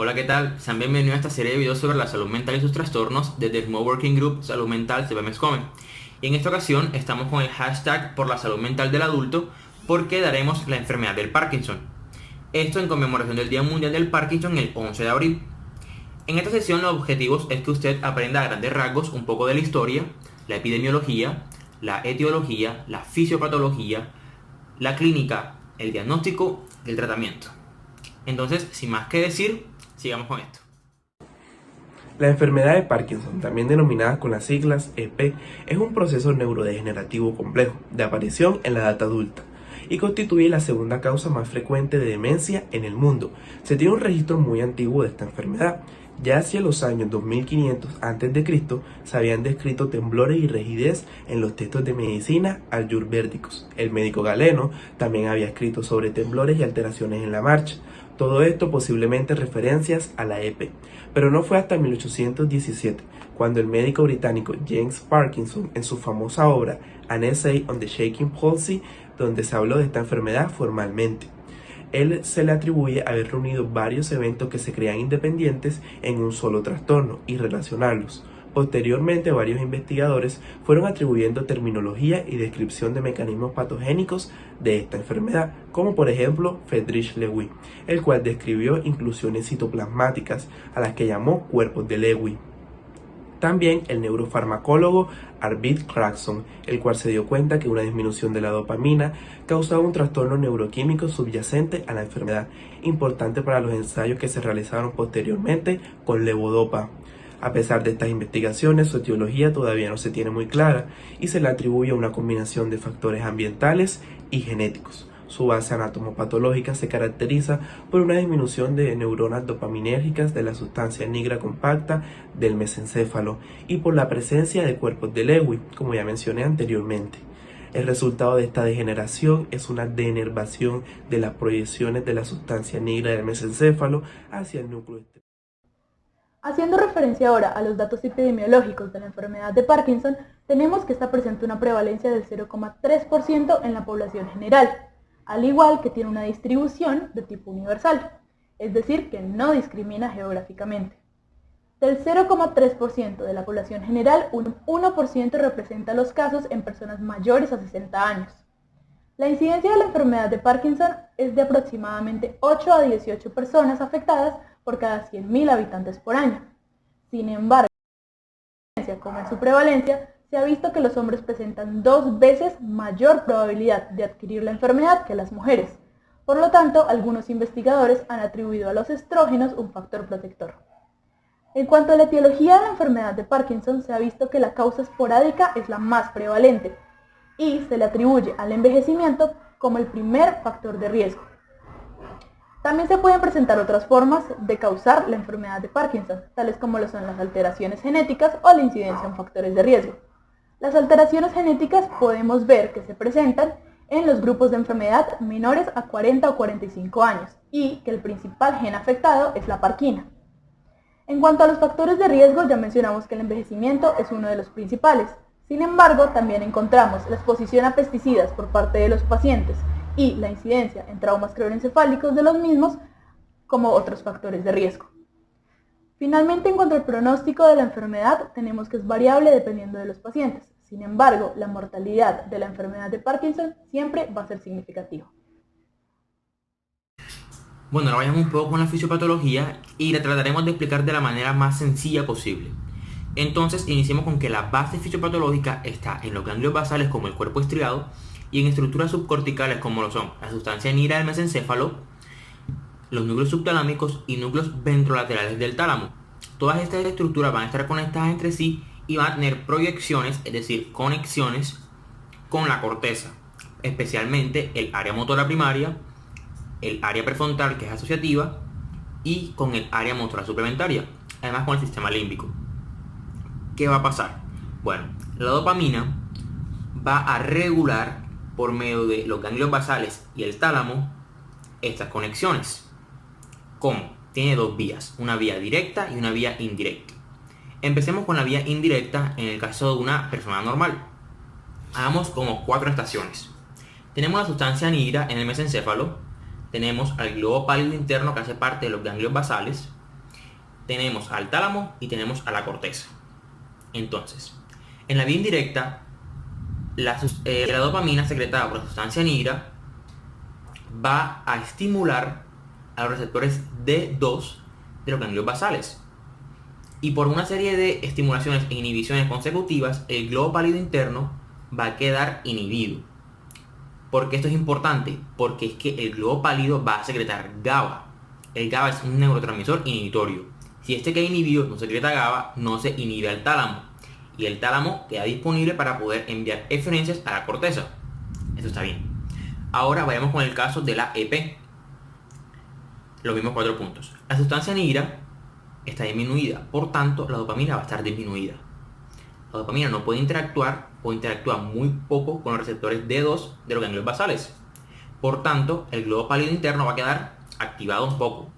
Hola, ¿qué tal? Sean bienvenidos a esta serie de videos sobre la salud mental y sus trastornos desde el Small Working Group Salud Mental CBMSCOME. Y en esta ocasión estamos con el hashtag por la salud mental del adulto porque daremos la enfermedad del Parkinson. Esto en conmemoración del Día Mundial del Parkinson el 11 de abril. En esta sesión los objetivos es que usted aprenda a grandes rasgos un poco de la historia, la epidemiología, la etiología, la fisiopatología, la clínica, el diagnóstico y el tratamiento. Entonces, sin más que decir, sigamos con esto. La enfermedad de Parkinson, también denominada con las siglas EP, es un proceso neurodegenerativo complejo de aparición en la edad adulta y constituye la segunda causa más frecuente de demencia en el mundo. Se tiene un registro muy antiguo de esta enfermedad. Ya hacia los años 2500 a.C. se habían descrito temblores y rigidez en los textos de medicina ayurvédicos. El médico galeno también había escrito sobre temblores y alteraciones en la marcha. Todo esto posiblemente referencias a la EP. Pero no fue hasta 1817, cuando el médico británico James Parkinson, en su famosa obra An Essay on the Shaking Palsy, donde se habló de esta enfermedad formalmente. Él se le atribuye haber reunido varios eventos que se crean independientes en un solo trastorno y relacionarlos. Posteriormente, varios investigadores fueron atribuyendo terminología y descripción de mecanismos patogénicos de esta enfermedad, como por ejemplo Friedrich Lewy, el cual describió inclusiones citoplasmáticas a las que llamó cuerpos de Lewy. También el neurofarmacólogo Arvid Clarkson, el cual se dio cuenta que una disminución de la dopamina causaba un trastorno neuroquímico subyacente a la enfermedad, importante para los ensayos que se realizaron posteriormente con levodopa. A pesar de estas investigaciones, su etiología todavía no se tiene muy clara y se le atribuye a una combinación de factores ambientales y genéticos. Su base anatomopatológica se caracteriza por una disminución de neuronas dopaminérgicas de la sustancia negra compacta del mesencéfalo y por la presencia de cuerpos de Lewy, como ya mencioné anteriormente. El resultado de esta degeneración es una denervación de las proyecciones de la sustancia negra del mesencéfalo hacia el núcleo externo. Haciendo referencia ahora a los datos epidemiológicos de la enfermedad de Parkinson, tenemos que esta presenta una prevalencia del 0,3% en la población general, al igual que tiene una distribución de tipo universal, es decir, que no discrimina geográficamente. Del 0,3% de la población general, un 1% representa los casos en personas mayores a 60 años. La incidencia de la enfermedad de Parkinson es de aproximadamente 8 a 18 personas afectadas por cada 100.000 habitantes por año. Sin embargo, como en su prevalencia, se ha visto que los hombres presentan 2 veces mayor probabilidad de adquirir la enfermedad que las mujeres. Por lo tanto, algunos investigadores han atribuido a los estrógenos un factor protector. En cuanto a la etiología de la enfermedad de Parkinson, se ha visto que la causa esporádica es la más prevalente y se le atribuye al envejecimiento como el primer factor de riesgo. También se pueden presentar otras formas de causar la enfermedad de Parkinson, tales como lo son las alteraciones genéticas o la incidencia en factores de riesgo. Las alteraciones genéticas podemos ver que se presentan en los grupos de enfermedad menores a 40 o 45 años y que el principal gen afectado es la parquina. En cuanto a los factores de riesgo, ya mencionamos que el envejecimiento es uno de los principales. Sin embargo, también encontramos la exposición a pesticidas por parte de los pacientes y la incidencia en traumas craneoencefálicos de los mismos como otros factores de riesgo. Finalmente, en cuanto al pronóstico de la enfermedad, tenemos que es variable dependiendo de los pacientes. Sin embargo, la mortalidad de la enfermedad de Parkinson siempre va a ser significativa. Bueno, ahora vayamos un poco con la fisiopatología y la trataremos de explicar de la manera más sencilla posible. Entonces, iniciemos con que la base fisiopatológica está en los ganglios basales como el cuerpo estriado y en estructuras subcorticales como lo son la sustancia negra del mesencéfalo, los núcleos subtalámicos y núcleos ventrolaterales del tálamo. Todas estas estructuras van a estar conectadas entre sí y van a tener proyecciones, es decir, conexiones con la corteza, especialmente el área motora primaria, el área prefrontal, que es asociativa, y con el área motora suplementaria, además con el sistema límbico. ¿Qué va a pasar? Bueno, la dopamina va a regular por medio de los ganglios basales y el tálamo estas conexiones. ¿Cómo? Tiene dos vías, una vía directa y una vía indirecta. Empecemos con la vía indirecta en el caso de una persona normal. Hagamos como 4 estaciones. Tenemos la sustancia negra en el mesencéfalo, tenemos al globo pálido interno que hace parte de los ganglios basales, tenemos al tálamo y tenemos a la corteza. Entonces, en la vía indirecta, la dopamina secretada por la sustancia nigra va a estimular a los receptores D2 de los ganglios basales. Y por una serie de estimulaciones e inhibiciones consecutivas, el globo pálido interno va a quedar inhibido. ¿Por qué esto es importante? Porque es que el globo pálido va a secretar GABA. El GABA es un neurotransmisor inhibitorio. Si este queda inhibido, no secreta GABA, no se inhibe al tálamo. Y el tálamo queda disponible para poder enviar eferencias a la corteza. Eso está bien. Ahora vayamos con el caso de la EP. Los mismos 4 puntos. La sustancia nigra está disminuida, por tanto la dopamina va a estar disminuida. La dopamina no puede interactuar o interactúa muy poco con los receptores D2 de los ganglios basales. Por tanto, el globo pálido interno va a quedar activado un poco.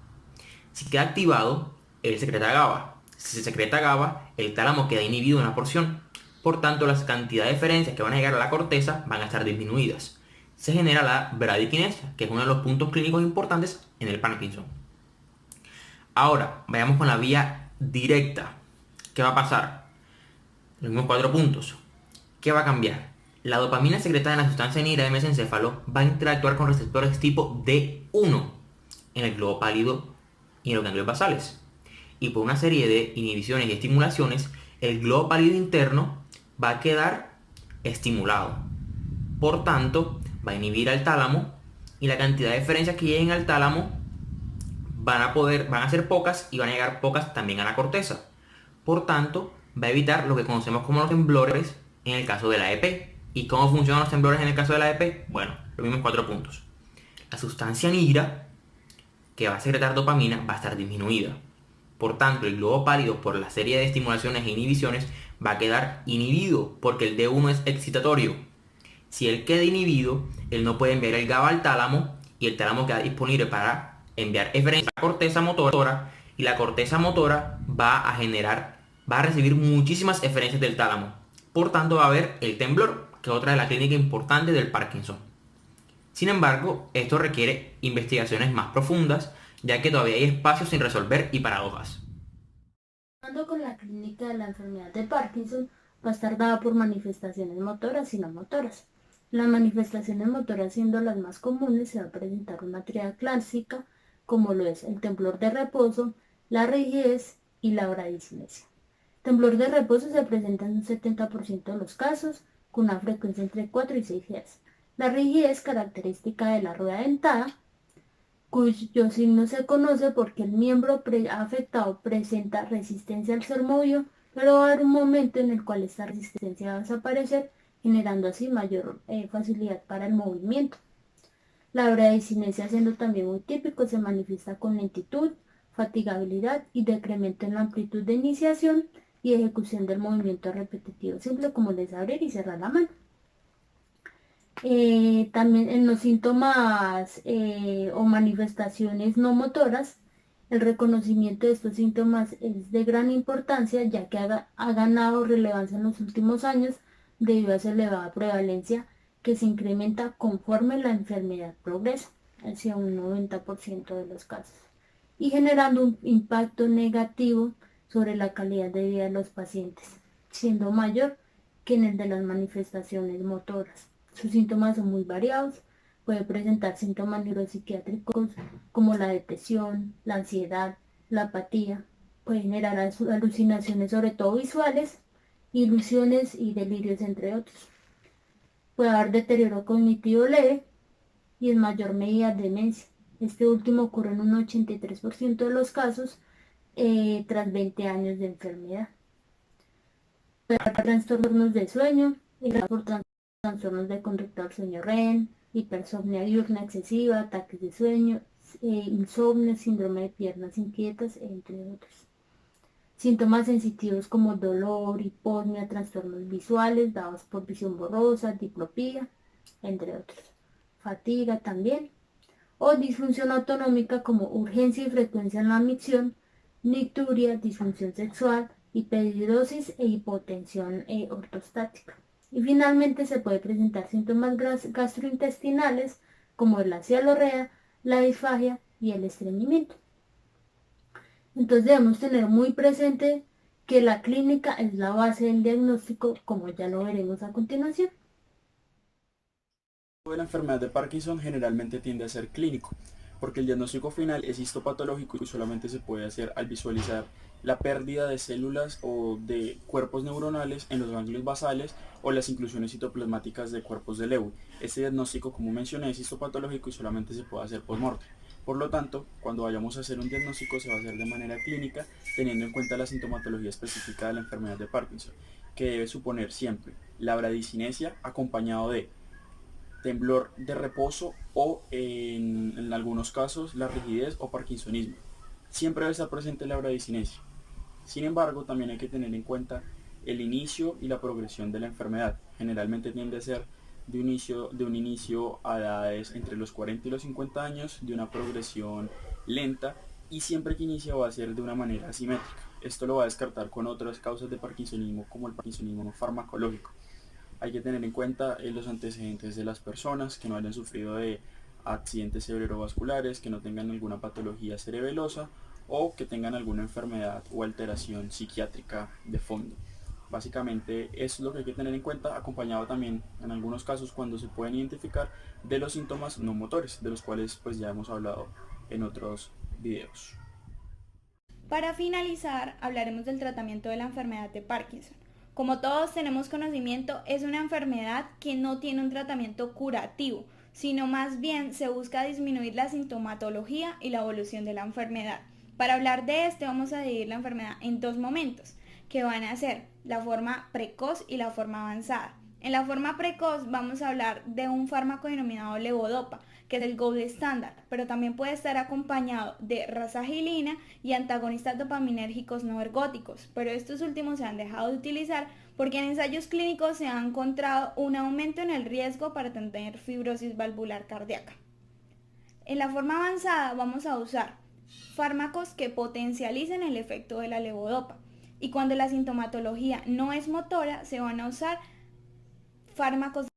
Si queda activado, él secreta GABA. Si se secreta GABA, el tálamo queda inhibido en una porción. Por tanto, las cantidades de eferencias que van a llegar a la corteza van a estar disminuidas. Se genera la bradiquinesia, que es uno de los puntos clínicos importantes en el Parkinson. Ahora, vayamos con la vía directa. ¿Qué va a pasar? Los mismos 4 puntos. ¿Qué va a cambiar? La dopamina secretada en la sustancia nigra de mesencéfalo va a interactuar con receptores tipo D1 en el globo pálido y en los ganglios basales. Y por una serie de inhibiciones y estimulaciones, el globo pálido interno va a quedar estimulado. Por tanto, va a inhibir al tálamo y la cantidad de eferencias que lleguen al tálamo van a ser pocas y van a llegar pocas también a la corteza. Por tanto, va a evitar lo que conocemos como los temblores en el caso de la EP. ¿Y cómo funcionan los temblores en el caso de la EP? Bueno, los mismos 4 puntos. La sustancia nigra, que va a secretar dopamina, va a estar disminuida. Por tanto, el globo pálido, por la serie de estimulaciones e inhibiciones, va a quedar inhibido porque el D1 es excitatorio. Si él queda inhibido, él no puede enviar el GABA al tálamo y el tálamo queda disponible para enviar eferencias a la corteza motora, y la corteza motora va a recibir muchísimas eferencias del tálamo. Por tanto, va a haber el temblor, que es otra de las clínicas importantes del Parkinson. Sin embargo, esto requiere investigaciones más profundas, ya que todavía hay espacios sin resolver y paradojas. Continuando con la clínica de la enfermedad de Parkinson, va a estar dada por manifestaciones motoras y no motoras. Las manifestaciones motoras, siendo las más comunes, se va a presentar una tríada clásica, como lo es el temblor de reposo, la rigidez y la bradicinesia. El temblor de reposo se presenta en un 70% de los casos, con una frecuencia entre 4 y 6 Hz. La rigidez, característica de la rueda dentada, cuyo signo se conoce porque el miembro afectado presenta resistencia al ser movido, pero va a haber un momento en el cual esta resistencia va a desaparecer, generando así mayor facilidad para el movimiento. La bradicinesia, siendo también muy típico, se manifiesta con lentitud, fatigabilidad y decremento en la amplitud de iniciación y ejecución del movimiento repetitivo simple, como el de abrir y cerrar la mano. También en los síntomas o manifestaciones no motoras, el reconocimiento de estos síntomas es de gran importancia, ya que ha ganado relevancia en los últimos años debido a su elevada prevalencia, que se incrementa conforme la enfermedad progresa, hacia un 90% de los casos, y generando un impacto negativo sobre la calidad de vida de los pacientes, siendo mayor que en el de las manifestaciones motoras. Sus síntomas son muy variados, puede presentar síntomas neuropsiquiátricos como la depresión, la ansiedad, la apatía, puede generar alucinaciones, sobre todo visuales, ilusiones y delirios, entre otros. Puede haber deterioro cognitivo leve y en mayor medida demencia. Este último ocurre en un 83% de los casos tras 20 años de enfermedad. Puede haber trastornos de sueño, por trastornos de conducta al sueño REM, hipersomnia diurna excesiva, ataques de sueño, insomnio, síndrome de piernas inquietas, entre otros. Síntomas sensitivos como dolor, hiposmia, trastornos visuales dados por visión borrosa, diplopía, entre otros. Fatiga también. O disfunción autonómica como urgencia y frecuencia en la micción, nicturia, disfunción sexual, hiperhidrosis e hipotensión ortostática. Y finalmente se puede presentar síntomas gastrointestinales como la cialorrea, la disfagia y el estreñimiento. Entonces debemos tener muy presente que la clínica es la base del diagnóstico, como ya lo veremos a continuación. De la enfermedad de Parkinson generalmente tiende a ser clínico, porque el diagnóstico final es histopatológico y solamente se puede hacer al visualizar la pérdida de células o de cuerpos neuronales en los ganglios basales o las inclusiones citoplasmáticas de cuerpos de Lewy. Este diagnóstico, como mencioné, es histopatológico y solamente se puede hacer post-mortem. Por lo tanto, cuando vayamos a hacer un diagnóstico se va a hacer de manera clínica, teniendo en cuenta la sintomatología específica de la enfermedad de Parkinson, que debe suponer siempre la bradicinesia acompañado de temblor de reposo o en algunos casos la rigidez o parkinsonismo. Siempre debe estar presente la bradicinesia. Sin embargo, también hay que tener en cuenta el inicio y la progresión de la enfermedad. Generalmente tiende a ser de un inicio a edades entre los 40 y los 50 años, de una progresión lenta y siempre que inicia va a ser de una manera asimétrica. Esto lo va a descartar con otras causas de parkinsonismo como el parkinsonismo no farmacológico. Hay que tener en cuenta los antecedentes de las personas, que no hayan sufrido de accidentes cerebrovasculares, que no tengan alguna patología cerebelosa o que tengan alguna enfermedad o alteración psiquiátrica de fondo. Básicamente eso es lo que hay que tener en cuenta, acompañado también en algunos casos cuando se pueden identificar de los síntomas no motores, de los cuales pues ya hemos hablado en otros videos. Para finalizar, hablaremos del tratamiento de la enfermedad de Parkinson. Como todos tenemos conocimiento, es una enfermedad que no tiene un tratamiento curativo, sino más bien se busca disminuir la sintomatología y la evolución de la enfermedad. Para hablar de esto vamos a dividir la enfermedad en dos momentos, que van a ser la forma precoz y la forma avanzada. En la forma precoz vamos a hablar de un fármaco denominado levodopa, que es el gold estándar, pero también puede estar acompañado de rasagilina y antagonistas dopaminérgicos no ergóticos, pero estos últimos se han dejado de utilizar porque en ensayos clínicos se ha encontrado un aumento en el riesgo para tener fibrosis valvular cardíaca. En la forma avanzada vamos a usar fármacos que potencialicen el efecto de la levodopa, y cuando la sintomatología no es motora se van a usar fármacos